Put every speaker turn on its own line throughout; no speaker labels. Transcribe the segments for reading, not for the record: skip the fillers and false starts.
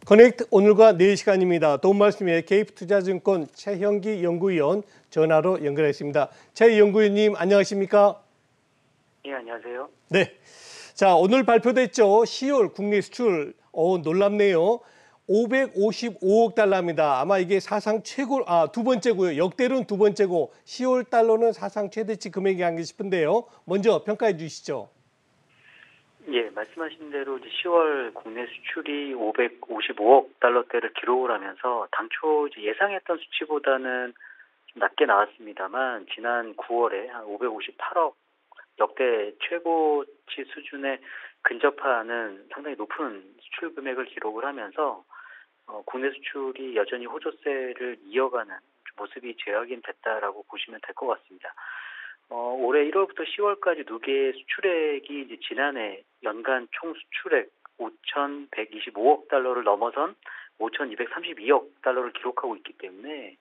커넥트 오늘과 내일 시간입니다. 도움 말씀에 개입투자증권 최형기 연구위원 전화로 연결했습니다. 최 연구위원님 안녕하십니까?
예, 안녕하세요.
네. 자, 오늘 발표됐죠. 10월 국내 수출 놀랍네요. 555억 달러입니다. 아마 이게 사상 최고 두 번째고요. 역대로는 두 번째고 10월 달러는 사상 최대치 금액이 아닌가 싶은데요. 먼저 평가해 주시죠.
예, 말씀하신 대로 이제 10월 국내 수출이 555억 달러대를 기록을 하면서 당초 이제 예상했던 수치보다는 좀 낮게 나왔습니다만 지난 9월에 한 558억 역대 최고치 수준에 근접하는 상당히 높은 수출 금액을 기록을 하면서 국내 수출이 여전히 호조세를 이어가는 모습이 재확인됐다라고 보시면 될 것 같습니다. 올해 1월부터 10월까지 누계 수출액이 이제 지난해 연간 총 수출액 5,125억 달러를 넘어선 5,232억 달러를 기록하고 있기 때문에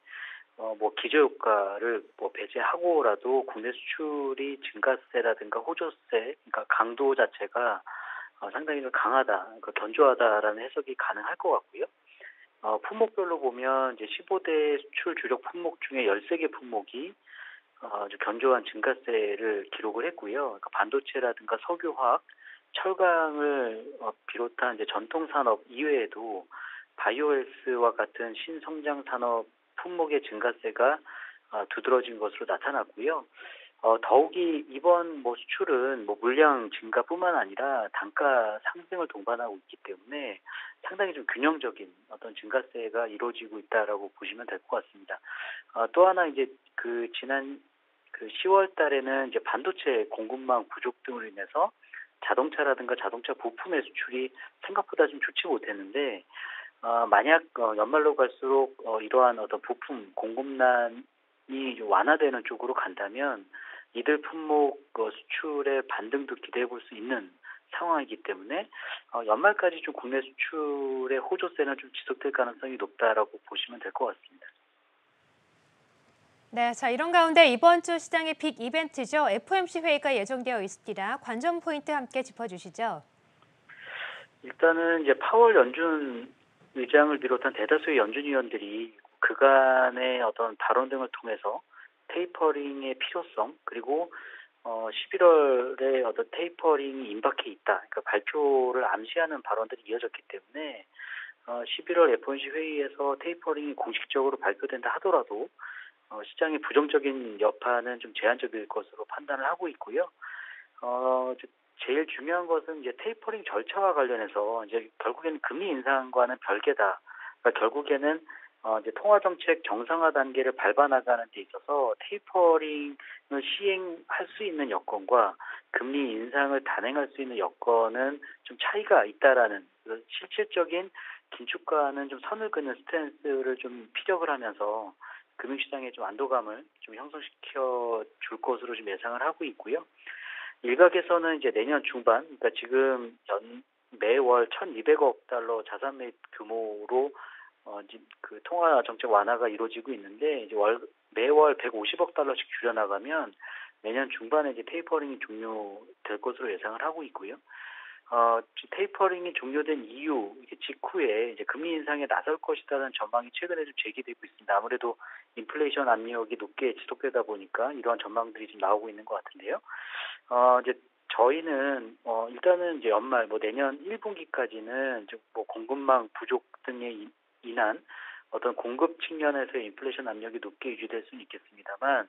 기저효과를 배제하고라도 국내 수출이 증가세라든가 호조세, 그러니까 강도 자체가 상당히 좀 강하다, 견조하다라는 해석이 가능할 것 같고요. 품목별로 보면 이제 15대 수출 주력 품목 중에 13개 품목이 아주 견조한 증가세를 기록을 했고요. 그러니까 반도체라든가 석유화학, 철강을 비롯한 이제 전통 산업 이외에도 바이오헬스와 같은 신성장 산업 품목의 증가세가 두드러진 것으로 나타났고요. 더욱이 이번 수출은 물량 증가뿐만 아니라 단가 상승을 동반하고 있기 때문에 상당히 좀 균형적인 어떤 증가세가 이루어지고 있다라고 보시면 될 것 같습니다. 또 하나 이제 지난 10월 달에는 이제 반도체 공급망 부족 등으로 인해서 자동차라든가 자동차 부품의 수출이 생각보다 좀 좋지 못했는데 만약 연말로 갈수록 이러한 어떤 부품 공급난이 완화되는 쪽으로 간다면 이들 품목 수출의 반등도 기대해 볼 수 있는 상황이기 때문에 연말까지 좀 국내 수출의 호조세는 좀 지속될 가능성이 높다라고 보시면 될 것 같습니다.
네, 자 이런 가운데 이번 주 시장의 빅 이벤트죠. FOMC 회의가 예정되어 있습니다. 관전 포인트 함께 짚어주시죠.
일단은 이제 파월 연준 의장을 비롯한 대다수의 연준 위원들이 그간의 어떤 발언 등을 통해서 테이퍼링의 필요성 그리고 11월에 어떤 테이퍼링이 임박해 있다. 그러니까 발표를 암시하는 발언들이 이어졌기 때문에 11월 FOMC 회의에서 테이퍼링이 공식적으로 발표된다 하더라도 시장의 부정적인 여파는 좀 제한적일 것으로 판단을 하고 있고요. 제일 중요한 것은 이제 테이퍼링 절차와 관련해서 이제 결국에는 금리 인상과는 별개다. 그러니까 결국에는 이제 통화 정책 정상화 단계를 밟아 나가는 데 있어서 테이퍼링을 시행할 수 있는 여건과 금리 인상을 단행할 수 있는 여건은 좀 차이가 있다라는 실질적인 긴축과는 좀 선을 그는 스탠스를 좀 피력을 하면서 금융시장에 좀 안도감을 좀 형성시켜 줄 것으로 좀 예상을 하고 있고요. 일각에서는 이제 내년 중반, 그러니까 지금 매월 1,200억 달러 자산 매입 규모로 그 통화 정책 완화가 이루어지고 있는데 이제 매월 150억 달러씩 줄여나가면 내년 중반에 이제 테이퍼링이 종료될 것으로 예상을 하고 있고요. 테이퍼링이 종료된 이후 직후에 이제 금리 인상에 나설 것이라는 전망이 최근에 좀 제기되고 있습니다. 아무래도 인플레이션 압력이 높게 지속되다 보니까 이러한 전망들이 좀 나오고 있는 것 같은데요. 이제 저희는 일단은 이제 연말 내년 1분기까지는 공급망 부족 등에 인한 어떤 공급 측면에서의 인플레이션 압력이 높게 유지될 수는 있겠습니다만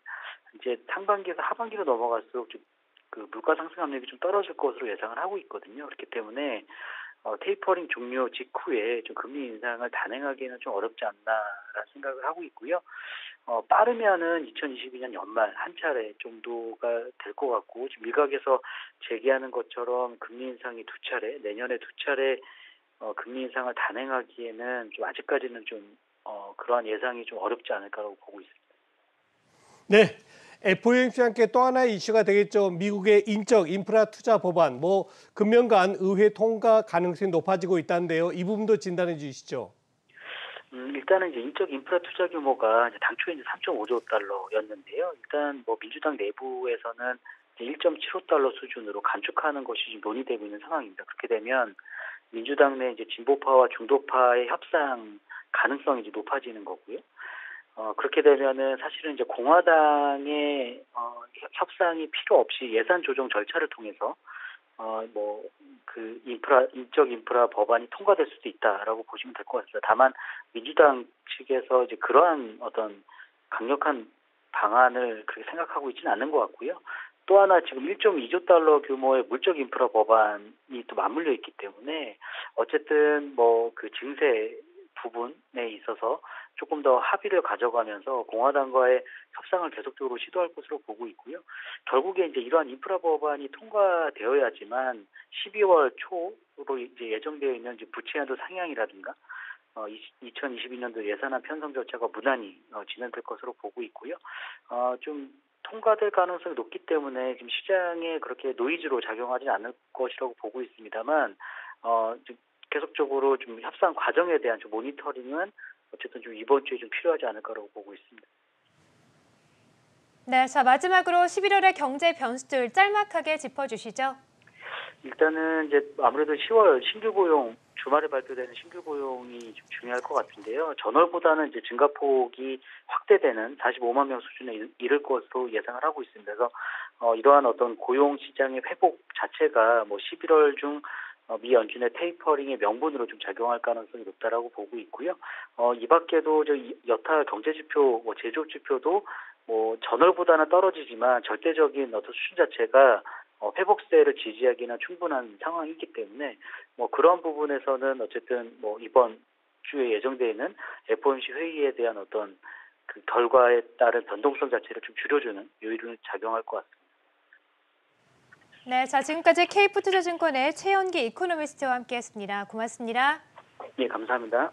이제 상반기에서 하반기로 넘어갈수록 물가 상승 압력이 좀 떨어질 것으로 예상을 하고 있거든요. 그렇기 때문에 테이퍼링 종료 직후에 좀 금리 인상을 단행하기에는 좀 어렵지 않나라는 생각을 하고 있고요. 빠르면은 2022년 연말 한 차례 정도가 될 것 같고 지금 일각에서 제기하는 것처럼 금리 인상이 두 차례, 내년에 두 차례 금리 인상을 단행하기에는 좀 아직까지는 좀 그러한 예상이 좀 어렵지 않을까라고 보고 있습니다.
네. FOMC와 함께 또 하나의 이슈가 되겠죠. 미국의 인적 인프라 투자 법안, 금년간 의회 통과 가능성이 높아지고 있다는데요. 이 부분도 진단해 주시죠.
일단은 이제 인적 인프라 투자 규모가 이제 당초에 이제 3.5조 달러였는데요. 일단 민주당 내부에서는 1.75달러 수준으로 감축하는 것이 지금 논의되고 있는 상황입니다. 그렇게 되면 민주당 내 이제 진보파와 중도파의 협상 가능성이 이제 높아지는 거고요. 그렇게 되면은 사실은 이제 공화당의 협상이 필요 없이 예산 조정 절차를 통해서 인적 인프라 법안이 통과될 수도 있다라고 보시면 될 것 같습니다. 다만 민주당 측에서 이제 그러한 어떤 강력한 방안을 그렇게 생각하고 있지는 않는 것 같고요. 또 하나 지금 1.2조 달러 규모의 물적 인프라 법안이 또 맞물려 있기 때문에 어쨌든 그 증세 부분에 있어서 조금 더 합의를 가져가면서 공화당과의 협상을 계속적으로 시도할 것으로 보고 있고요. 결국에 이제 이러한 인프라 법안이 통과되어야지만 12월 초로 이제 예정되어 있는 이제 부채한도 상향이라든가 2022년도 예산안 편성 절차가 무난히 진행될 것으로 보고 있고요. 좀 통과될 가능성이 높기 때문에 지금 시장에 그렇게 노이즈로 작용하지 않을 것이라고 보고 있습니다만 계속적으로 좀 협상 과정에 대한 좀 모니터링은 어쨌든 좀 이번 주에 좀 필요하지 않을까라고 보고 있습니다.
네, 자 마지막으로 11월의 경제 변수들 짤막하게 짚어주시죠.
일단은 이제 아무래도 10월 신규 고용 주말에 발표되는 신규 고용이 좀 중요할 것 같은데요. 전월보다는 이제 증가폭이 확대되는 45만 명 수준에 이를 것으로 예상을 하고 있습니다. 그래서 이러한 어떤 고용 시장의 회복 자체가 11월 중 미 연준의 테이퍼링의 명분으로 좀 작용할 가능성이 높다라고 보고 있고요. 이 밖에도 여타 경제 지표, 제조업 지표도 전월보다는 떨어지지만 절대적인 어떤 수준 자체가 회복세를 지지하기는 충분한 상황이기 때문에 그런 부분에서는 어쨌든 이번 주에 예정되어 있는 FOMC 회의에 대한 어떤 그 결과에 따른 변동성 자체를 좀 줄여주는 요인을 작용할 것 같습니다.
네, 자 지금까지 K푸드저증권의 최연기 이코노미스트와 함께했습니다. 고맙습니다.
예, 감사합니다.